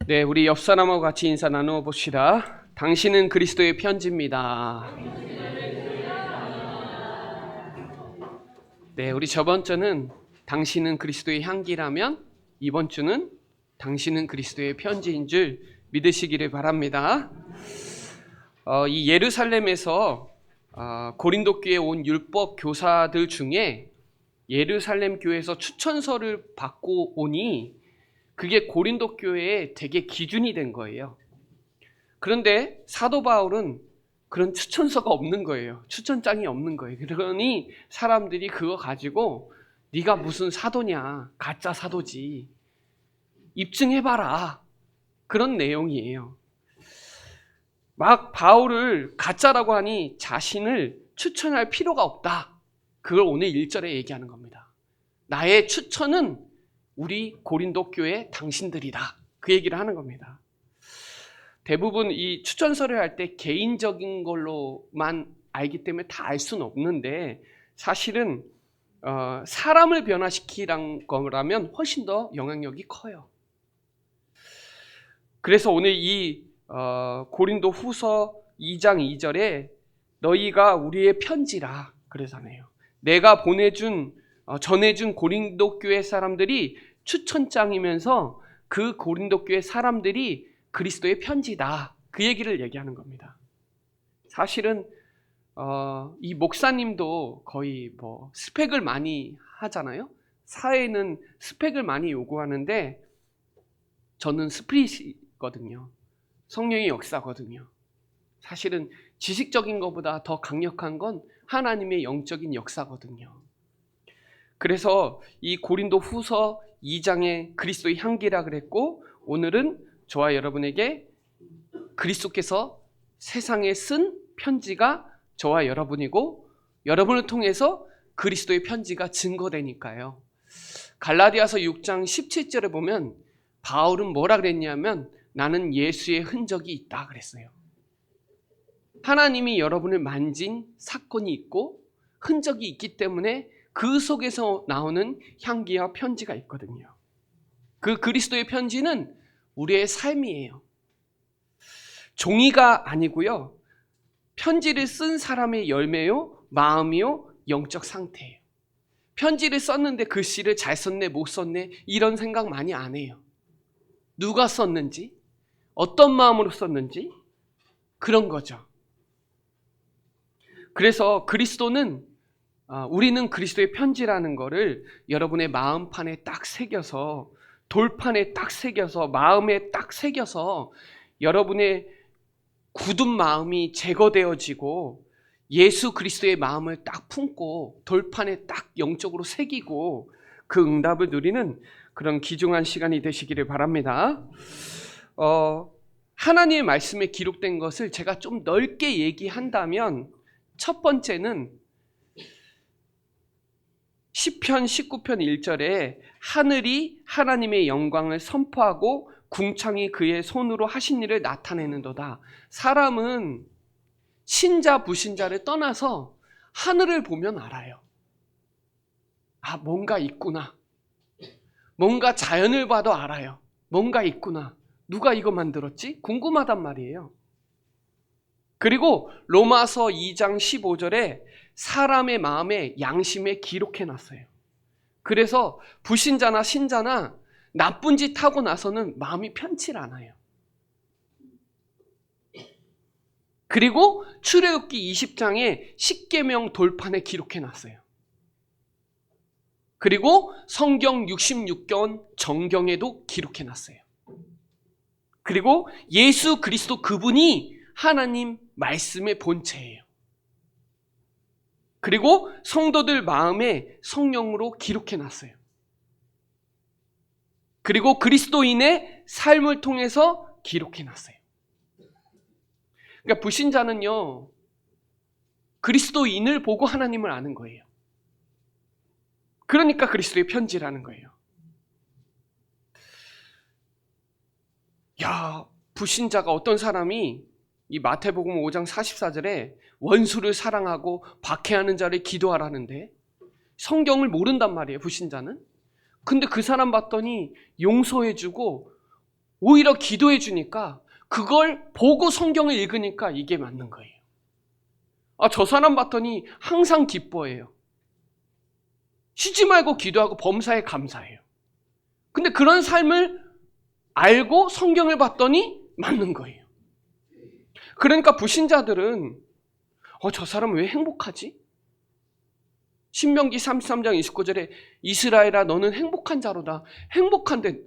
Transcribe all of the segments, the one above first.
네, 우리 옆 사람하고 같이 인사 나누어 봅시다. 당신은 그리스도의 편지입니다. 네, 우리 저번 주는 당신은 그리스도의 향기라면 이번 주는 당신은 그리스도의 편지인 줄 믿으시기를 바랍니다. 이 예루살렘에서 고린도 교회에 온 율법 교사들 중에 예루살렘 교회에서 추천서를 받고 오니 그게 고린도 교회에 되게 기준이 된 거예요. 그런데 사도 바울은 그런 추천서가 없는 거예요. 추천장이 없는 거예요. 그러니 사람들이 그거 가지고 네가 무슨 사도냐, 가짜 사도지, 입증해봐라, 그런 내용이에요. 막 바울을 가짜라고 하니 자신을 추천할 필요가 없다. 그걸 오늘 1절에 얘기하는 겁니다. 나의 추천은 우리 고린도 교회 당신들이다. 그 얘기를 하는 겁니다. 대부분 이 추천서를 할 때 개인적인 걸로만 알기 때문에 다 알 수는 없는데 사실은 사람을 변화시키란 거라면 훨씬 더 영향력이 커요. 그래서 오늘 이 고린도 후서 2장 2절에 너희가 우리의 편지라 그러잖아요. 내가 전해준 고린도 교회 사람들이 추천장이면서 그 고린도 교회 사람들이 그리스도의 편지다. 그 얘기를 얘기하는 겁니다. 사실은 이 목사님도 거의 스펙을 많이 하잖아요. 사회는 스펙을 많이 요구하는데 저는 스피릿이거든요. 성령의 역사거든요. 사실은 지식적인 것보다 더 강력한 건 하나님의 영적인 역사거든요. 그래서 이 고린도 후서 2장에 그리스도의 향기라 그랬고 오늘은 저와 여러분에게 그리스도께서 세상에 쓴 편지가 저와 여러분이고 여러분을 통해서 그리스도의 편지가 증거되니까요. 갈라디아서 6장 17절에 보면 바울은 뭐라 그랬냐면 나는 예수의 흔적이 있다 그랬어요. 하나님이 여러분을 만진 사건이 있고 흔적이 있기 때문에 그 속에서 나오는 향기와 편지가 있거든요. 그 그리스도의 편지는 우리의 삶이에요. 종이가 아니고요. 편지를 쓴 사람의 열매요, 마음이요, 영적 상태예요. 편지를 썼는데 글씨를 잘 썼네, 못 썼네 이런 생각 많이 안 해요. 누가 썼는지, 어떤 마음으로 썼는지 그런 거죠. 그래서 우리는 그리스도의 편지라는 거를 여러분의 마음판에 딱 새겨서 돌판에 딱 새겨서 마음에 딱 새겨서 여러분의 굳은 마음이 제거되어지고 예수 그리스도의 마음을 딱 품고 돌판에 딱 영적으로 새기고 그 응답을 누리는 그런 귀중한 시간이 되시기를 바랍니다. 하나님의 말씀에 기록된 것을 제가 좀 넓게 얘기한다면 첫 번째는 시편 19편 1절에 하늘이 하나님의 영광을 선포하고 궁창이 그의 손으로 하신 일을 나타내는도다. 사람은 신자 불신자를 떠나서 하늘을 보면 알아요. 뭔가 있구나. 뭔가 자연을 봐도 알아요. 뭔가 있구나. 누가 이거 만들었지? 궁금하단 말이에요. 그리고 로마서 2장 15절에 사람의 마음에 양심에 기록해놨어요. 그래서 불신자나 신자나 나쁜 짓 하고 나서는 마음이 편치 않아요. 그리고 출애굽기 20장에 십계명 돌판에 기록해놨어요. 그리고 성경 66권 정경에도 기록해놨어요. 그리고 예수 그리스도 그분이 하나님 말씀의 본체예요. 그리고 성도들 마음에 성령으로 기록해놨어요. 그리고 그리스도인의 삶을 통해서 기록해놨어요. 그러니까 불신자는요, 그리스도인을 보고 하나님을 아는 거예요. 그러니까 그리스도의 편지라는 거예요. 불신자가 어떤 사람이 이 마태복음 5장 44절에 원수를 사랑하고 박해하는 자를 기도하라는데 성경을 모른단 말이에요, 불신자는. 근데 그 사람 봤더니 용서해주고 오히려 기도해 주니까 그걸 보고 성경을 읽으니까 이게 맞는 거예요. 저 사람 봤더니 항상 기뻐해요. 쉬지 말고 기도하고 범사에 감사해요. 근데 그런 삶을 알고 성경을 봤더니 맞는 거예요. 그러니까 불신자들은 저 사람 왜 행복하지? 신명기 33장 29절에 이스라엘아 너는 행복한 자로다. 행복한데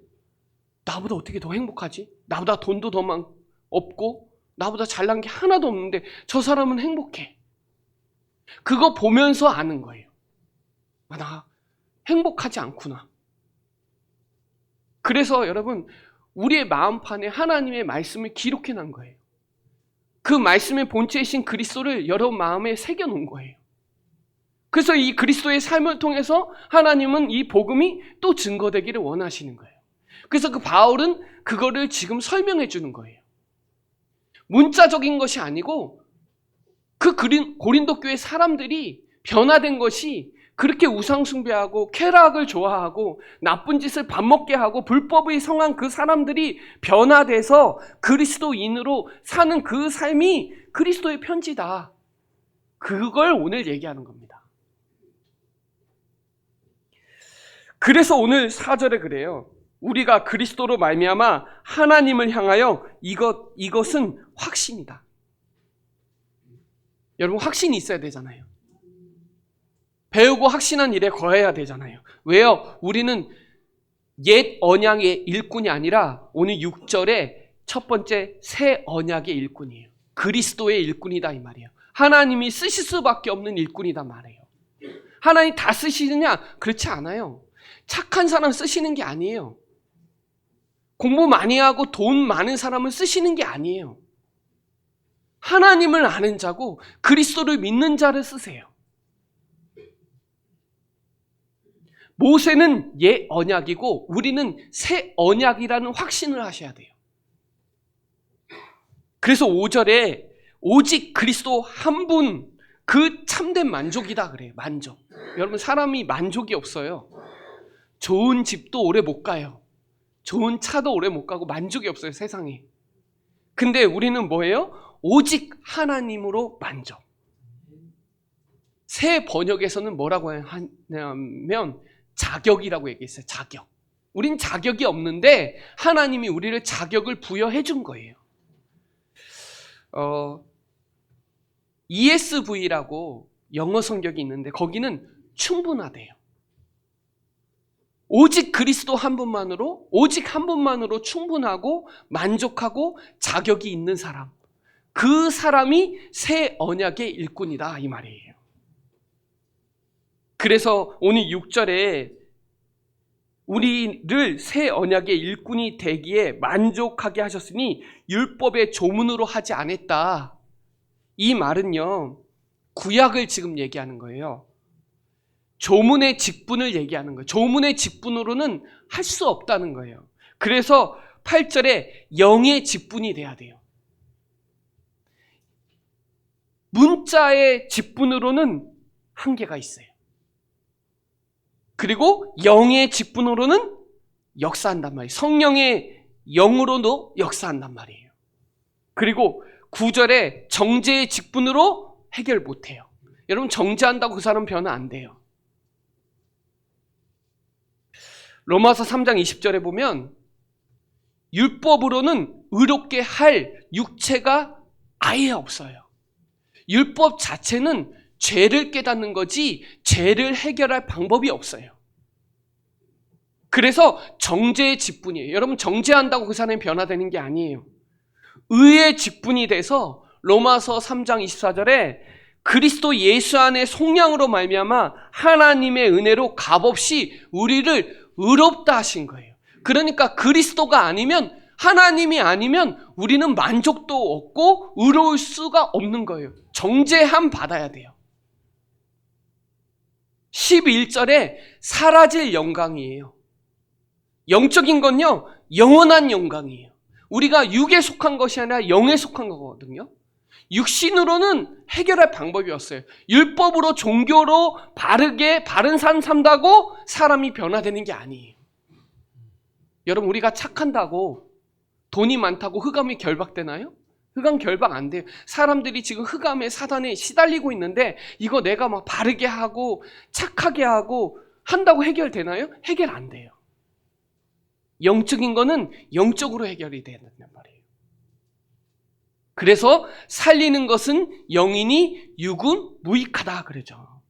나보다 어떻게 더 행복하지? 나보다 돈도 더 없고 나보다 잘난 게 하나도 없는데 저 사람은 행복해. 그거 보면서 아는 거예요. 나 행복하지 않구나. 그래서 여러분 우리의 마음판에 하나님의 말씀을 기록해 놓은 거예요. 그 말씀의 본체이신 그리스도를 여러분 마음에 새겨 놓은 거예요. 그래서 이 그리스도의 삶을 통해서 하나님은 이 복음이 또 증거되기를 원하시는 거예요. 그래서 그 바울은 그거를 지금 설명해 주는 거예요. 문자적인 것이 아니고 그 고린도 교회 사람들이 변화된 것이 그렇게 우상숭배하고 쾌락을 좋아하고 나쁜 짓을 밥 먹게 하고 불법의 성한 그 사람들이 변화돼서 그리스도인으로 사는 그 삶이 그리스도의 편지다. 그걸 오늘 얘기하는 겁니다. 그래서 오늘 4절에 그래요. 우리가 그리스도로 말미암아 하나님을 향하여 이것은 확신이다. 여러분 확신이 있어야 되잖아요. 배우고 확신한 일에 거해야 되잖아요. 왜요? 우리는 옛 언약의 일꾼이 아니라 오늘 6절에 첫 번째 새 언약의 일꾼이에요. 그리스도의 일꾼이다 이 말이에요. 하나님이 쓰실 수밖에 없는 일꾼이다 말이에요. 하나님 다 쓰시느냐? 그렇지 않아요. 착한 사람 쓰시는 게 아니에요. 공부 많이 하고 돈 많은 사람을 쓰시는 게 아니에요. 하나님을 아는 자고 그리스도를 믿는 자를 쓰세요. 모세는 옛 언약이고 우리는 새 언약이라는 확신을 하셔야 돼요. 그래서 5절에 오직 그리스도 한 분 그 참된 만족이다 그래요. 만족. 여러분 사람이 만족이 없어요. 좋은 집도 오래 못 가요. 좋은 차도 오래 못 가고 만족이 없어요 세상에. 근데 우리는 뭐예요? 오직 하나님으로 만족. 새 번역에서는 뭐라고 하냐면 자격이라고 얘기했어요. 자격. 우린 자격이 없는데 하나님이 우리를 자격을 부여해 준 거예요. ESV라고 영어 성격이 있는데 거기는 충분하대요. 오직 그리스도 한 분만으로 오직 한 분만으로 충분하고 만족하고 자격이 있는 사람. 그 사람이 새 언약의 일꾼이다 이 말이에요. 그래서 오늘 6절에 우리를 새 언약의 일꾼이 되기에 만족하게 하셨으니 율법의 조문으로 하지 않았다. 이 말은요. 구약을 지금 얘기하는 거예요. 조문의 직분을 얘기하는 거예요. 조문의 직분으로는 할 수 없다는 거예요. 그래서 8절에 영의 직분이 돼야 돼요. 문자의 직분으로는 한계가 있어요. 그리고 영의 직분으로는 역사한단 말이에요. 성령의 영으로도 역사한단 말이에요. 그리고 9절에 정죄의 직분으로 해결 못해요. 여러분 정죄한다고 그 사람 변화 안 돼요. 로마서 3장 20절에 보면 율법으로는 의롭게 할 육체가 아예 없어요. 율법 자체는 죄를 깨닫는 거지 죄를 해결할 방법이 없어요. 그래서 정죄의 직분이에요. 여러분 정죄한다고 그 사람이 변화되는 게 아니에요. 의의 직분이 돼서 로마서 3장 24절에 그리스도 예수 안에 속량으로 말미암아 하나님의 은혜로 값없이 우리를 의롭다 하신 거예요. 그러니까 그리스도가 아니면 하나님이 아니면 우리는 만족도 없고 의로울 수가 없는 거예요. 정죄함 받아야 돼요. 11절에 사라질 영광이에요. 영적인 건요 영원한 영광이에요. 우리가 육에 속한 것이 아니라 영에 속한 거거든요. 육신으로는 해결할 방법이 없어요. 율법으로 종교로 바르게 바른 삶 산다고 사람이 변화되는 게 아니에요. 여러분 우리가 착한다고 돈이 많다고 흑암이 결박되나요? 흑암 결박 안 돼요. 사람들이 지금 흑암의 사단에 시달리고 있는데 이거 내가 막 바르게 하고 착하게 하고 한다고 해결되나요? 해결 안 돼요. 영적인 거는 영적으로 해결이 되는 말이에요. 그래서 살리는 것은 영이니 육은 무익하다 그러죠.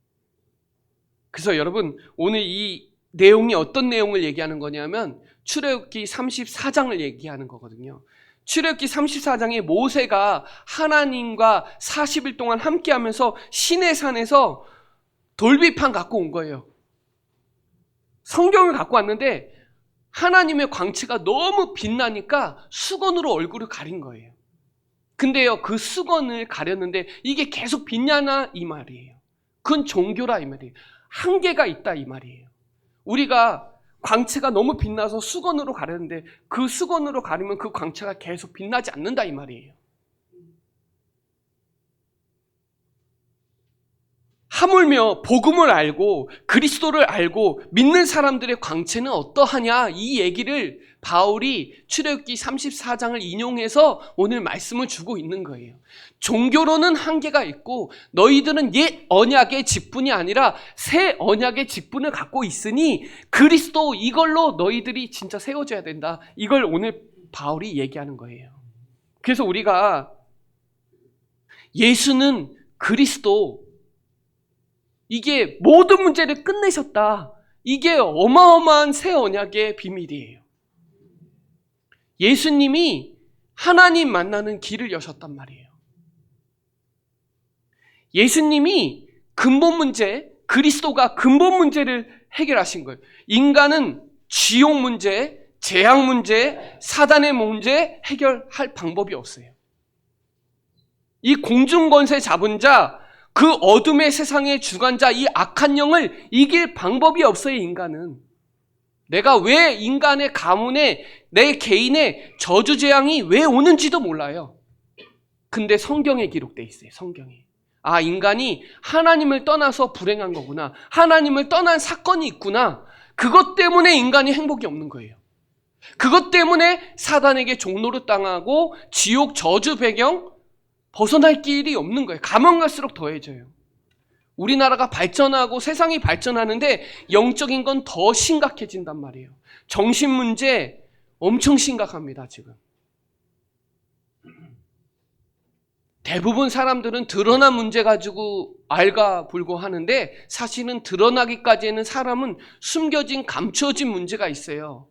그래서 여러분 오늘 이 내용이 어떤 내용을 얘기하는 거냐면 출애굽기 34장을 얘기하는 거거든요. 출애굽기 34장에 모세가 하나님과 40일 동안 함께하면서 시내산에서 돌비판 갖고 온 거예요. 성경을 갖고 왔는데 하나님의 광채가 너무 빛나니까 수건으로 얼굴을 가린 거예요. 근데요, 그 수건을 가렸는데 이게 계속 빛나나 이 말이에요. 그건 종교라 이 말이에요. 한계가 있다 이 말이에요. 우리가 광채가 너무 빛나서 수건으로 가렸는데 그 수건으로 가리면 그 광채가 계속 빛나지 않는다 이 말이에요. 하물며 복음을 알고 그리스도를 알고 믿는 사람들의 광채는 어떠하냐 이 얘기를 바울이 출애굽기 34장을 인용해서 오늘 말씀을 주고 있는 거예요. 종교로는 한계가 있고 너희들은 옛 언약의 직분이 아니라 새 언약의 직분을 갖고 있으니 그리스도 이걸로 너희들이 진짜 세워져야 된다. 이걸 오늘 바울이 얘기하는 거예요. 그래서 우리가 예수는 그리스도 이게 모든 문제를 끝내셨다. 이게 어마어마한 새 언약의 비밀이에요. 예수님이 하나님 만나는 길을 여셨단 말이에요. 예수님이 근본 문제, 그리스도가 근본 문제를 해결하신 거예요. 인간은 지옥 문제, 재앙 문제, 사단의 문제 해결할 방법이 없어요. 이 공중권세 잡은 자, 그 어둠의 세상의 주관자, 이 악한 영을 이길 방법이 없어요, 인간은. 내가 왜 인간의 가문에, 내 개인의 저주재앙이 왜 오는지도 몰라요. 근데 성경에 기록되어 있어요, 성경에. 아, 인간이 하나님을 떠나서 불행한 거구나. 하나님을 떠난 사건이 있구나. 그것 때문에 인간이 행복이 없는 거예요. 그것 때문에 사단에게 종노릇 당하고 지옥 저주 배경, 벗어날 길이 없는 거예요. 가면 갈수록 더해져요. 우리나라가 발전하고 세상이 발전하는데 영적인 건 더 심각해진단 말이에요. 정신 문제 엄청 심각합니다, 지금. 대부분 사람들은 드러난 문제 가지고 알가불고 하는데 사실은 드러나기까지는 사람은 숨겨진 감추어진 문제가 있어요.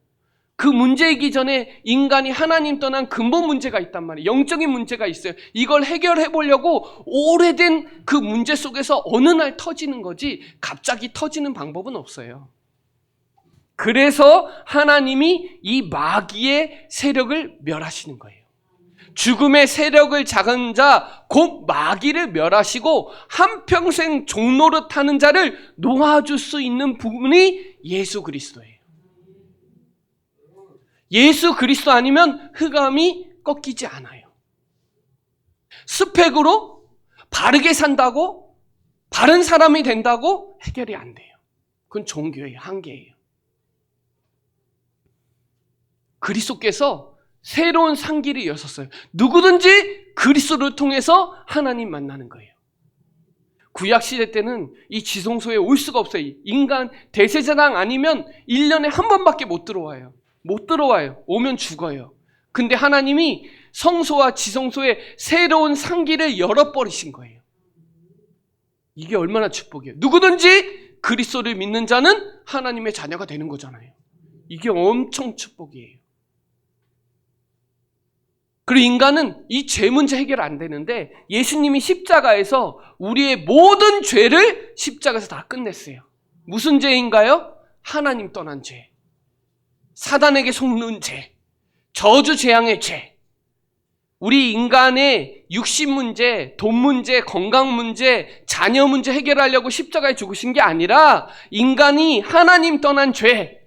그 문제이기 전에 인간이 하나님 떠난 근본 문제가 있단 말이에요. 영적인 문제가 있어요. 이걸 해결해 보려고 오래된 그 문제 속에서 어느 날 터지는 거지 갑자기 터지는 방법은 없어요. 그래서 하나님이 이 마귀의 세력을 멸하시는 거예요. 죽음의 세력을 작은 자, 곧 마귀를 멸하시고 한평생 종노릇 하는 자를 놓아줄 수 있는 분이 예수 그리스도예요. 예수 그리스도 아니면 흑암이 꺾이지 않아요. 스펙으로 바르게 산다고 바른 사람이 된다고 해결이 안 돼요. 그건 종교의 한계예요. 그리스도께서 새로운 상기를 여셨어요. 누구든지 그리스도를 통해서 하나님 만나는 거예요. 구약시대 때는 이 지성소에 올 수가 없어요. 인간 대제사장 아니면 1년에 한 번밖에 못 들어와요. 못 들어와요. 오면 죽어요. 근데 하나님이 성소와 지성소에 새로운 상기를 열어버리신 거예요. 이게 얼마나 축복이에요. 누구든지 그리스도를 믿는 자는 하나님의 자녀가 되는 거잖아요. 이게 엄청 축복이에요. 그리고 인간은 이 죄 문제 해결 안 되는데 예수님이 십자가에서 우리의 모든 죄를 십자가에서 다 끝냈어요. 무슨 죄인가요? 하나님 떠난 죄, 사단에게 속는 죄, 저주 재앙의 죄. 우리 인간의 육신 문제, 돈 문제, 건강 문제, 자녀 문제 해결하려고 십자가에 죽으신 게 아니라 인간이 하나님 떠난 죄,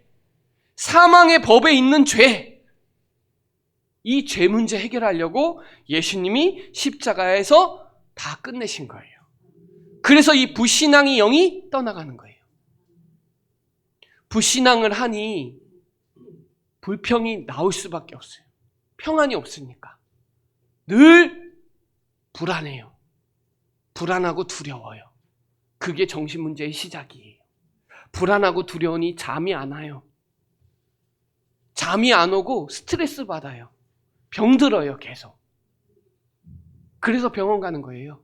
사망의 법에 있는 죄, 이 죄 문제 해결하려고 예수님이 십자가에서 다 끝내신 거예요. 그래서 이 불신앙의 영이 떠나가는 거예요. 불신앙을 하니 불평이 나올 수밖에 없어요. 평안이 없으니까 늘 불안해요. 불안하고 두려워요. 그게 정신문제의 시작이에요. 불안하고 두려우니 잠이 안 와요. 잠이 안 오고 스트레스 받아요. 병들어요, 계속. 그래서 병원 가는 거예요.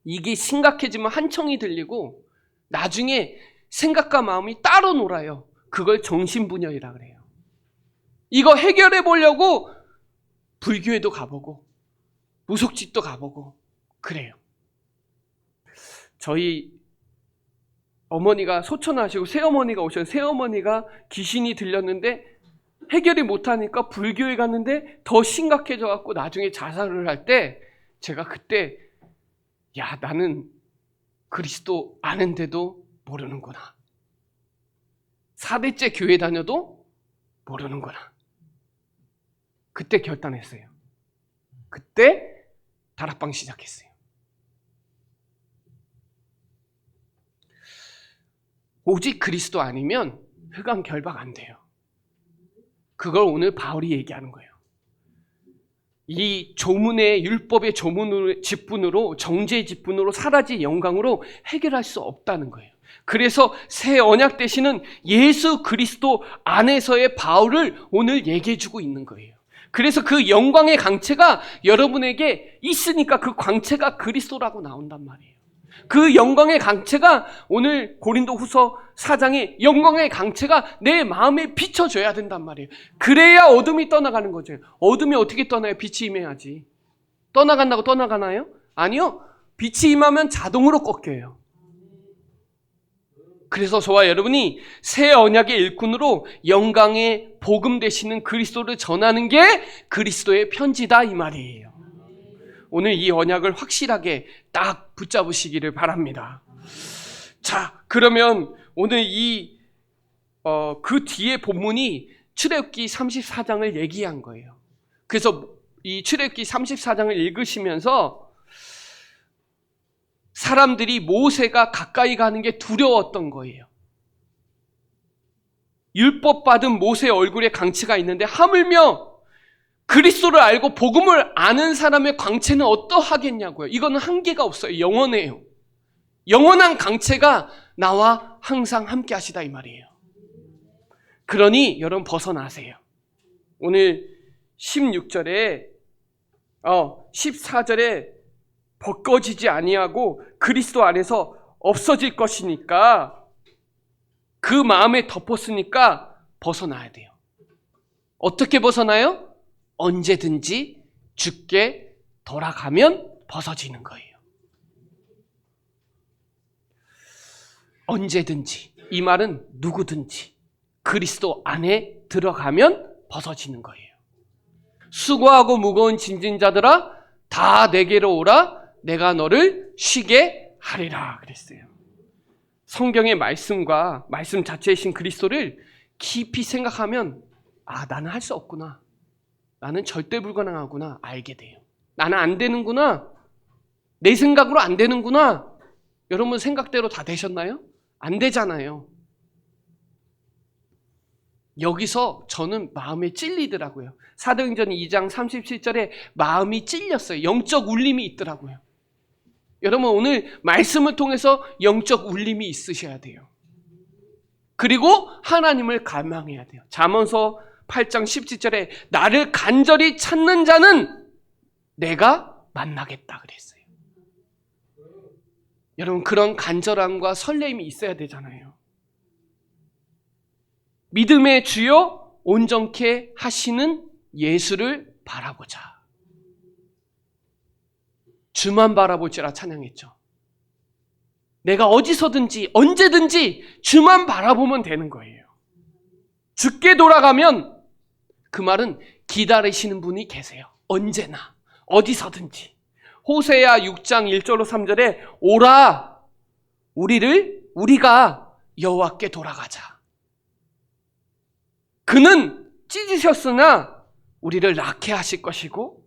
이게 심각해지면 한청이 들리고 나중에 생각과 마음이 따로 놀아요. 그걸 정신분열이라 그래요. 이거 해결해 보려고 불교에도 가보고 무속집도 가보고 그래요. 저희 어머니가 소천하시고 새어머니가 오셨는데 새어머니가 귀신이 들렸는데 해결이 못하니까 불교에 갔는데 더 심각해져 갖고 나중에 자살을 할 때 제가 그때 야, 나는 그리스도 아는데도 모르는구나. 4대째 교회 다녀도 모르는구나. 그때 결단했어요. 그때 다락방 시작했어요. 오직 그리스도 아니면 흑암 결박 안 돼요. 그걸 오늘 바울이 얘기하는 거예요. 이 조문의 율법의 조문으로 직분으로 정죄의 직분으로 사라질 영광으로 해결할 수 없다는 거예요. 그래서 새 언약 되시는 예수 그리스도 안에서의 바울을 오늘 얘기해 주고 있는 거예요. 그래서 그 영광의 강체가 여러분에게 있으니까 그 광채가 그리스도라고 나온단 말이에요. 그 영광의 강체가 오늘 고린도후서 4장의 영광의 강체가 내 마음에 비춰져야 된단 말이에요. 그래야 어둠이 떠나가는 거죠. 어둠이 어떻게 떠나요? 빛이 임해야지. 떠나간다고 떠나가나요? 아니요. 빛이 임하면 자동으로 꺾여요. 그래서 저와 여러분이 새 언약의 일꾼으로 영광의 복음 되시는 그리스도를 전하는 게 그리스도의 편지다 이 말이에요. 오늘 이 언약을 확실하게 딱 붙잡으시기를 바랍니다. 자, 그러면 오늘 그 뒤에 본문이 출애굽기 34장을 얘기한 거예요. 그래서 이 출애굽기 34장을 읽으시면서 사람들이 모세가 가까이 가는 게 두려웠던 거예요. 율법 받은 모세의 얼굴에 강체가 있는데 하물며 그리스도를 알고 복음을 아는 사람의 강체는 어떠하겠냐고요. 이거는 한계가 없어요. 영원해요. 영원한 강체가 나와 항상 함께 하시다 이 말이에요. 그러니 여러분 벗어나세요. 오늘 16절에 14절에 벗겨지지 아니하고 그리스도 안에서 없어질 것이니까 그 마음에 덮었으니까 벗어나야 돼요. 어떻게 벗어나요? 언제든지 주께 돌아가면 벗어지는 거예요. 언제든지. 이 말은 누구든지 그리스도 안에 들어가면 벗어지는 거예요. 수고하고 무거운 짐진 자들아 다 내게로 오라 내가 너를 쉬게 하리라 그랬어요. 성경의 말씀과 말씀 자체이신 그리스도를 깊이 생각하면 나는 할 수 없구나. 나는 절대 불가능하구나 알게 돼요. 나는 안 되는구나. 내 생각으로 안 되는구나. 여러분 생각대로 다 되셨나요? 안 되잖아요. 여기서 저는 마음에 찔리더라고요. 사도행전 2장 37절에 마음이 찔렸어요. 영적 울림이 있더라고요. 여러분 오늘 말씀을 통해서 영적 울림이 있으셔야 돼요. 그리고 하나님을 갈망해야 돼요. 잠언서 8장 17절에 나를 간절히 찾는 자는 내가 만나겠다 그랬어요. 여러분 그런 간절함과 설렘이 있어야 되잖아요. 믿음의 주요 온전케 하시는 예수를 바라보자. 주만 바라볼지라 찬양했죠. 내가 어디서든지 언제든지 주만 바라보면 되는 거예요. 주께 돌아가면 그 말은 기다리시는 분이 계세요. 언제나 어디서든지. 호세아 6장 1절로 3절에 오라 우리가 여호와께 돌아가자. 그는 찢으셨으나 우리를 낳게 하실 것이고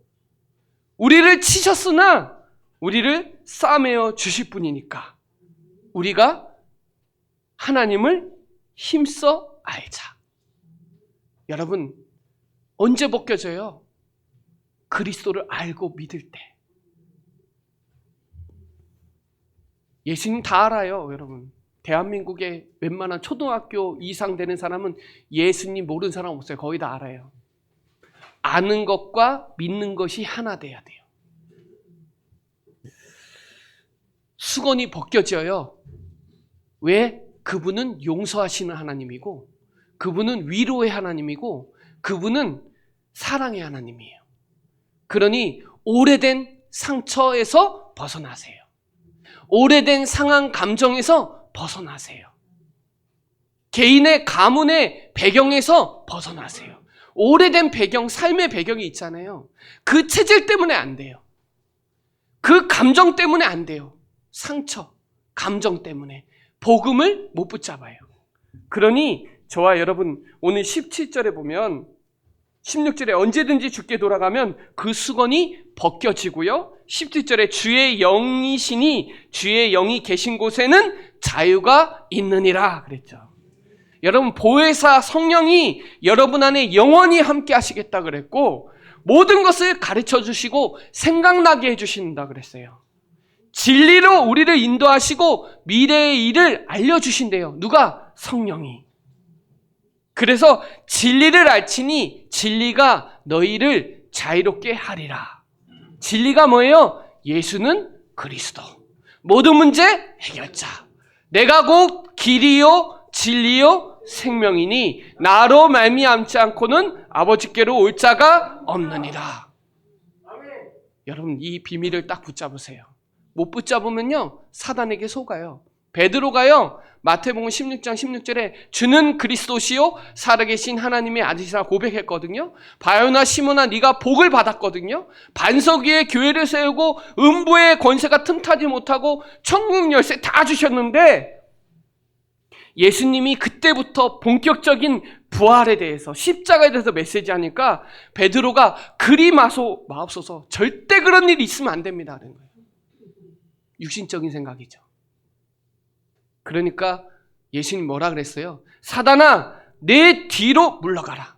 우리를 치셨으나 우리를 싸매어 주실 분이니까 우리가 하나님을 힘써 알자. 여러분 언제 벗겨져요? 그리스도를 알고 믿을 때. 예수님 다 알아요, 여러분. 대한민국의 웬만한 초등학교 이상 되는 사람은 예수님 모르는 사람 없어요. 거의 다 알아요. 아는 것과 믿는 것이 하나 돼야 돼요. 수건이 벗겨져요. 왜? 그분은 용서하시는 하나님이고, 그분은 위로의 하나님이고, 그분은 사랑의 하나님이에요. 그러니 오래된 상처에서 벗어나세요. 오래된 상한 감정에서 벗어나세요. 개인의 가문의 배경에서 벗어나세요. 오래된 배경, 삶의 배경이 있잖아요. 그 체질 때문에 안 돼요. 그 감정 때문에 안 돼요. 상처, 감정 때문에 복음을 못 붙잡아요. 그러니 저와 여러분 오늘 17절에 보면 16절에 언제든지 주께 돌아가면 그 수건이 벗겨지고요. 17절에 주의 영이시니 주의 영이 계신 곳에는 자유가 있느니라 그랬죠. 여러분 보혜사 성령이 여러분 안에 영원히 함께 하시겠다 그랬고 모든 것을 가르쳐 주시고 생각나게 해주신다 그랬어요. 진리로 우리를 인도하시고 미래의 일을 알려주신대요. 누가? 성령이. 그래서 진리를 알지니 진리가 너희를 자유롭게 하리라. 진리가 뭐예요? 예수는 그리스도. 모든 문제 해결자. 내가 곧 길이요 진리요 생명이니 나로 말미암지 않고는 아버지께로 올 자가 없느니라. 여러분 이 비밀을 딱 붙잡으세요. 못 붙잡으면요 사단에게 속아요. 베드로가요 마태복음 16장 16절에 주는 그리스도시요 살아계신 하나님의 아들이라 고백했거든요. 바요나 시몬아 네가 복을 받았거든요. 반석 위에 교회를 세우고 음부의 권세가 틈타지 못하고 천국 열쇠 다 주셨는데 예수님이 그때부터 본격적인 부활에 대해서 십자가에 대해서 메시지하니까 베드로가 그리 마옵소서 절대 그런 일이 있으면 안 됩니다 하는 거예요. 육신적인 생각이죠. 그러니까 예수님 뭐라 그랬어요? 사단아 내 뒤로 물러가라.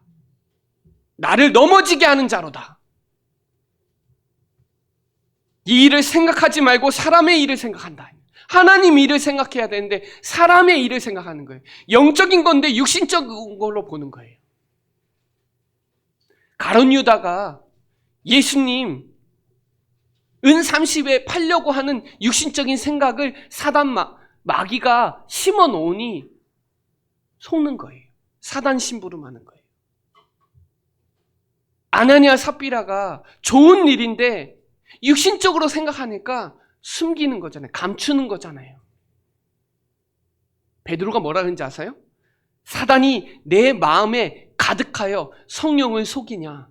나를 넘어지게 하는 자로다. 이 일을 생각하지 말고 사람의 일을 생각한다. 하나님 일을 생각해야 되는데 사람의 일을 생각하는 거예요. 영적인 건데 육신적인 걸로 보는 거예요. 가룟 유다가 예수님 은 30에 팔려고 하는 육신적인 생각을 사단 마귀가 심어 놓으니 속는 거예요. 사단 심부름하는 거예요. 아나니아 삽비라가 좋은 일인데 육신적으로 생각하니까 숨기는 거잖아요. 감추는 거잖아요. 베드로가 뭐라 그런지 아세요? 사단이 내 마음에 가득하여 성령을 속이냐.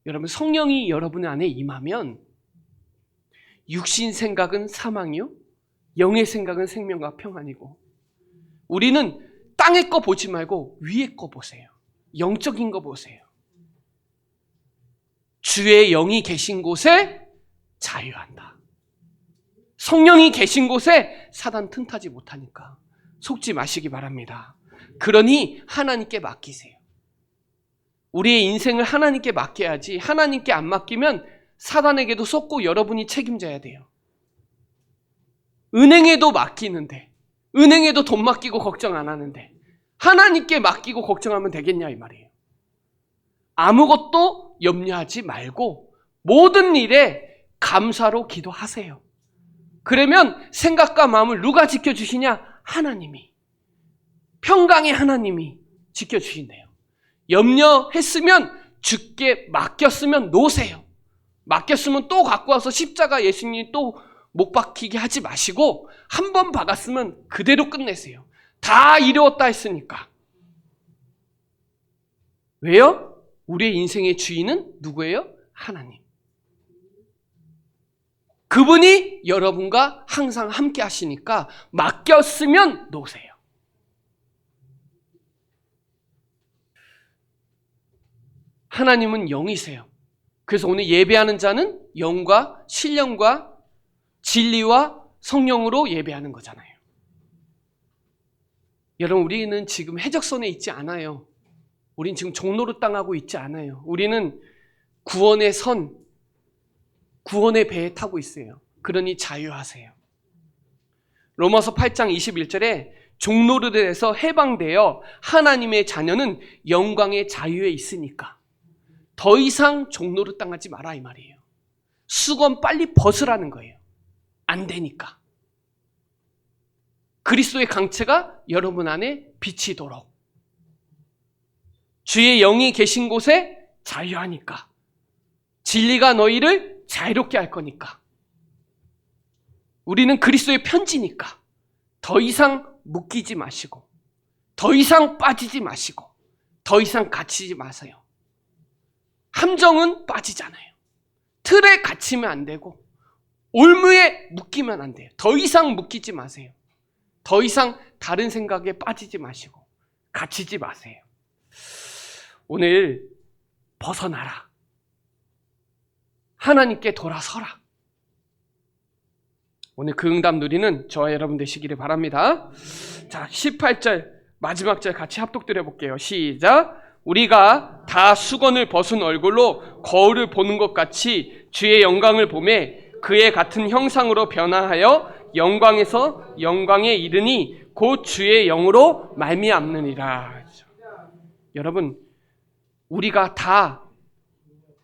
여러분 성령이 여러분 안에 임하면 육신 생각은 사망이요 영의 생각은 생명과 평안이고 우리는 땅의 거 보지 말고 위의 거 보세요. 영적인 거 보세요. 주의 영이 계신 곳에 자유한다. 성령이 계신 곳에 사단 틈타지 못하니까 속지 마시기 바랍니다. 그러니 하나님께 맡기세요. 우리의 인생을 하나님께 맡겨야지 하나님께 안 맡기면 사단에게도 속고 여러분이 책임져야 돼요. 은행에도 맡기는데 은행에도 돈 맡기고 걱정 안 하는데 하나님께 맡기고 걱정하면 되겠냐 이 말이에요. 아무것도 염려하지 말고 모든 일에 감사로 기도하세요. 그러면 생각과 마음을 누가 지켜주시냐? 하나님이. 평강의 하나님이 지켜주신대요. 염려했으면 주께 맡겼으면 놓으세요. 맡겼으면 또 갖고 와서 십자가 예수님이 또 못 박히게 하지 마시고 한 번 박았으면 그대로 끝내세요. 다 이루었다 했으니까. 왜요? 우리의 인생의 주인은 누구예요? 하나님. 그분이 여러분과 항상 함께 하시니까 맡겼으면 놓으세요. 하나님은 영이세요. 그래서 오늘 예배하는 자는 영과 신령과 진리와 성령으로 예배하는 거잖아요. 여러분 우리는 지금 해적선에 있지 않아요. 우린 지금 종노릇 당하고 있지 않아요. 우리는 구원의 선, 구원의 배에 타고 있어요. 그러니 자유하세요. 로마서 8장 21절에 종노릇에서 해방되어 하나님의 자녀는 영광의 자유에 있으니까 더 이상 종노릇 당하지 마라 이 말이에요. 수건 빨리 벗으라는 거예요. 안 되니까. 그리스도의 강체가 여러분 안에 비치도록. 주의 영이 계신 곳에 자유하니까. 진리가 너희를 자유롭게 할 거니까. 우리는 그리스도의 편지니까 더 이상 묶이지 마시고, 더 이상 빠지지 마시고, 더 이상 갇히지 마세요. 함정은 빠지잖아요. 틀에 갇히면 안 되고 올무에 묶이면 안 돼요. 더 이상 묶이지 마세요. 더 이상 다른 생각에 빠지지 마시고 갇히지 마세요. 오늘 벗어나라. 하나님께 돌아서라. 오늘 그 응답 누리는 저와 여러분 되시기를 바랍니다. 자, 18절 마지막 절 같이 합독드려 볼게요. 시작. 우리가 다 수건을 벗은 얼굴로 거울을 보는 것 같이 주의 영광을 보매 그의 같은 형상으로 변화하여 영광에서 영광에 이르니 곧 주의 영으로 말미암느니라. 여러분, 우리가 다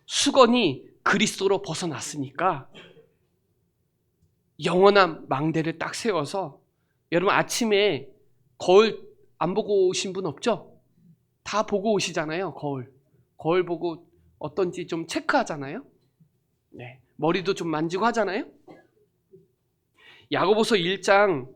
수건이 그리스도로 벗어났으니까 영원한 망대를 딱 세워서, 여러분 아침에 거울 안 보고 오신 분 없죠? 다 보고 오시잖아요. 거울 보고 어떤지 좀 체크하잖아요. 네, 머리도 좀 만지고 하잖아요. 야고보서 1장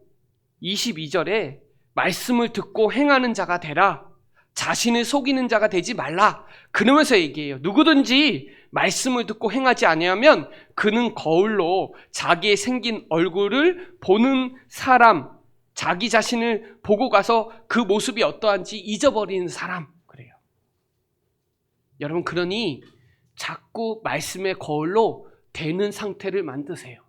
22절에 말씀을 듣고 행하는 자가 되라. 자신을 속이는 자가 되지 말라. 그러면서 얘기해요. 누구든지 말씀을 듣고 행하지 아니하면 그는 거울로 자기의 생긴 얼굴을 보는 사람, 자기 자신을 보고 가서 그 모습이 어떠한지 잊어버리는 사람. 그래요. 여러분, 그러니 자꾸 말씀의 거울로 되는 상태를 만드세요.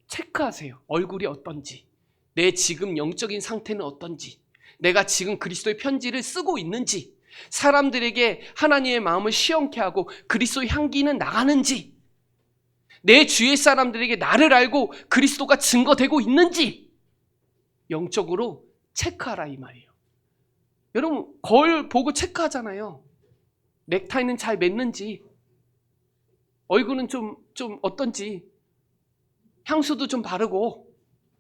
체크하세요. 얼굴이 어떤지, 내 지금 영적인 상태는 어떤지, 내가 지금 그리스도의 편지를 쓰고 있는지, 사람들에게 하나님의 마음을 시원케 하고 그리스도의 향기는 나가는지, 내 주위의 사람들에게 나를 알고 그리스도가 증거되고 있는지 영적으로 체크하라 이 말이에요. 여러분, 거울 보고 체크하잖아요. 넥타이는 잘 맸는지, 얼굴은 좀 어떤지, 향수도 좀 바르고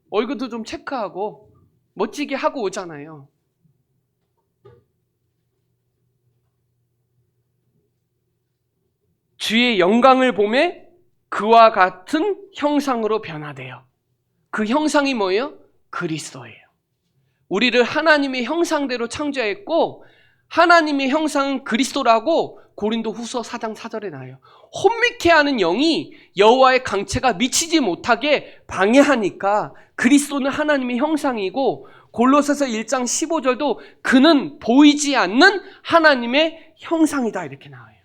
얼굴도 좀 체크하고 멋지게 하고 오잖아요. 주의 영광을 보매 그와 같은 형상으로 변화돼요. 그 형상이 뭐예요? 그리스도예요. 우리를 하나님의 형상대로 창조했고 하나님의 형상은 그리스도라고 고린도 후서 4장 4절에 나와요. 혼미케 하는 영이 여호와의 강체가 미치지 못하게 방해하니까 그리스도는 하나님의 형상이고, 골로새서 1장 15절도 그는 보이지 않는 하나님의 형상이다 이렇게 나와요.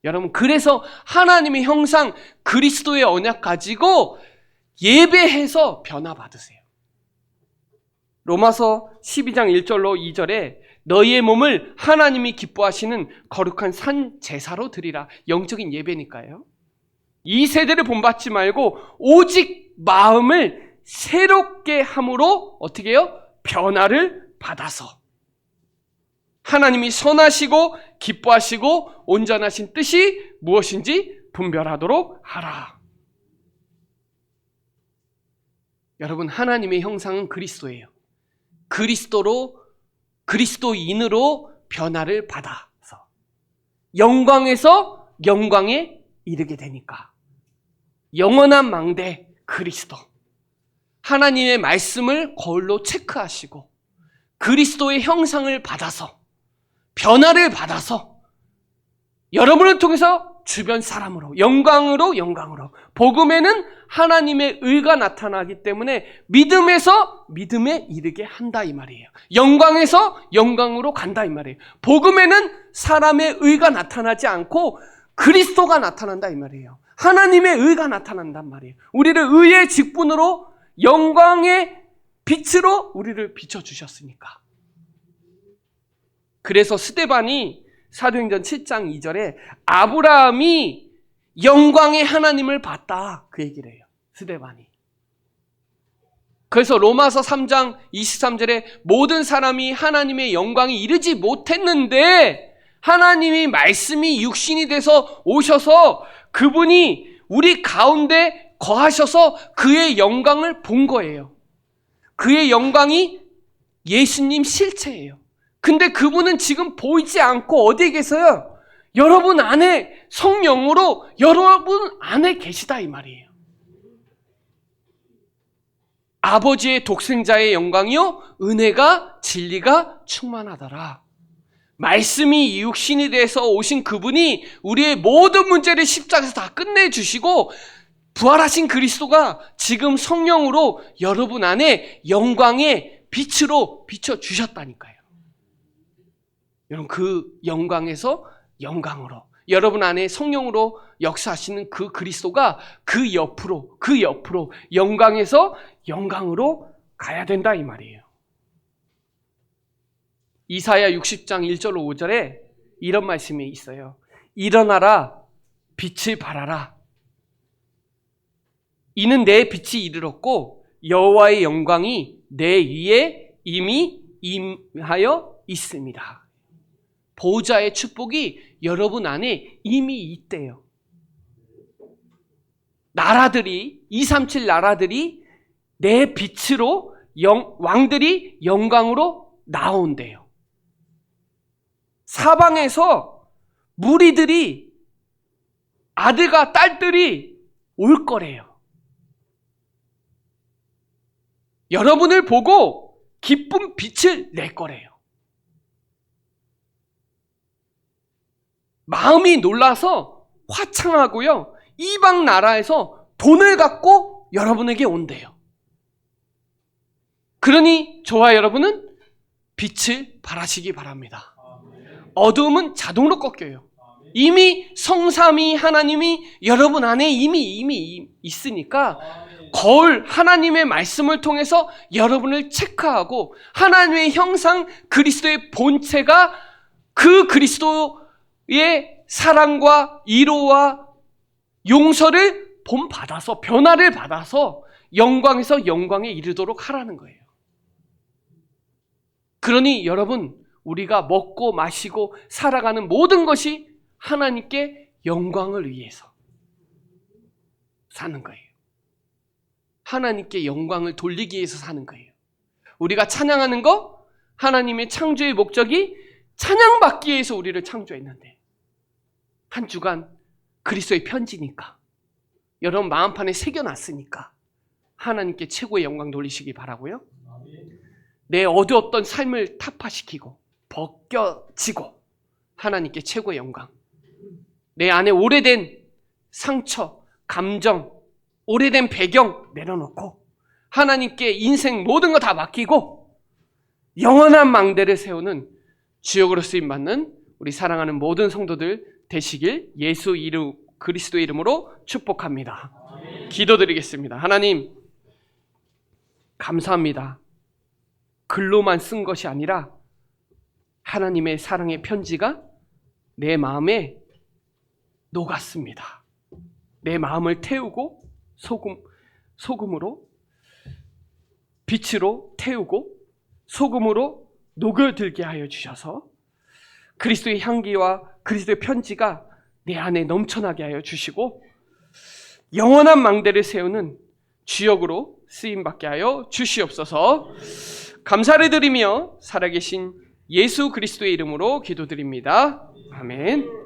여러분, 그래서 하나님의 형상 그리스도의 언약 가지고 예배해서 변화받으세요. 로마서 12장 1절로 2절에 너희의 몸을 하나님이 기뻐하시는 거룩한 산 제사로 드리라. 영적인 예배니까요. 이 세대를 본받지 말고 오직 마음을 새롭게 함으로 어떻게 해요? 변화를 받아서 하나님이 선하시고 기뻐하시고 온전하신 뜻이 무엇인지 분별하도록 하라. 여러분, 하나님의 형상은 그리스도예요. 그리스도인으로 변화를 받아서 영광에서 영광에 이르게 되니까 영원한 망대 그리스도, 하나님의 말씀을 거울로 체크하시고 그리스도의 형상을 받아서 변화를 받아서 여러분을 통해서 주변 사람으로 영광으로 복음에는 하나님의 의가 나타나기 때문에 믿음에서 믿음에 이르게 한다 이 말이에요. 영광에서 영광으로 간다 이 말이에요. 복음에는 사람의 의가 나타나지 않고 그리스도가 나타난다 이 말이에요. 하나님의 의가 나타난단 말이에요. 우리를 의의 직분으로 영광의 빛으로 우리를 비춰주셨으니까. 그래서 스데반이 사도행전 7장 2절에 아브라함이 영광의 하나님을 봤다, 그 얘기를 해요. 스데반이. 그래서 로마서 3장 23절에 모든 사람이 하나님의 영광에 이르지 못했는데 하나님이 말씀이 육신이 돼서 오셔서 그분이 우리 가운데 거하셔서 그의 영광을 본 거예요. 그의 영광이 예수님 실체예요. 근데 그분은 지금 보이지 않고 어디에 계세요? 여러분 안에, 성령으로 여러분 안에 계시다, 이 말이에요. 아버지의 독생자의 영광이요 은혜가 진리가 충만하더라. 말씀이 육신이 돼서 오신 그분이 우리의 모든 문제를 십자가에서 다 끝내주시고 부활하신 그리스도가 지금 성령으로 여러분 안에 영광의 빛으로 비춰주셨다니까요. 여러분 그 영광에서 영광으로, 여러분 안에 성령으로 역사하시는 그 그리스도가 그 옆으로 영광에서 영광으로 가야 된다, 이 말이에요. 이사야 60장 1절 5절에 이런 말씀이 있어요. 일어나라, 빛을 발하라. 이는 내 빛이 이르렀고 여호와의 영광이 내 위에 이미 임하여 있습니다. 보호자의 축복이 여러분 안에 이미 있대요. 나라들이, 237 나라들이 내 빛으로 왕들이 영광으로 나온대요. 사방에서 무리들이, 아들과 딸들이 올 거래요. 여러분을 보고 기쁜 빛을 낼 거래요. 마음이 놀라서 화창하고요, 이방 나라에서 돈을 갖고 여러분에게 온대요. 그러니 저와 여러분은 빛을 발하시기 바랍니다. 어두움은 자동으로 꺾여요. 이미 성삼위 하나님이 여러분 안에 이미 있으니까 거울, 하나님의 말씀을 통해서 여러분을 체크하고 하나님의 형상 그리스도의 본체가 그 그리스도의 사랑과 위로와 용서를 본받아서, 변화를 받아서 영광에서 영광에 이르도록 하라는 거예요. 그러니 여러분, 우리가 먹고 마시고 살아가는 모든 것이 하나님께 영광을 위해서 사는 거예요. 하나님께 영광을 돌리기 위해서 사는 거예요. 우리가 찬양하는 거, 하나님의 창조의 목적이 찬양받기 위해서 우리를 창조했는데 한 주간 그리스도의 편지니까, 여러분 마음판에 새겨놨으니까 하나님께 최고의 영광 돌리시기 바라고요. 내 어두웠던 삶을 타파시키고 벗겨지고 하나님께 최고의 영광, 내 안에 오래된 상처, 감정, 오래된 배경 내려놓고 하나님께 인생 모든 거 다 맡기고 영원한 망대를 세우는 주역으로 쓰임받는 우리 사랑하는 모든 성도들 되시길 예수 이름, 그리스도의 이름으로 축복합니다. 기도드리겠습니다. 하나님, 감사합니다. 글로만 쓴 것이 아니라 하나님의 사랑의 편지가 내 마음에 녹았습니다. 내 마음을 태우고 소금으로, 빛으로 태우고 소금으로 녹여들게 하여 주셔서 그리스도의 향기와 그리스도의 편지가 내 안에 넘쳐나게 하여 주시고 영원한 망대를 세우는 주역으로 쓰임받게 하여 주시옵소서. 감사를 드리며 살아계신 예수 그리스도의 이름으로 기도드립니다. 아멘.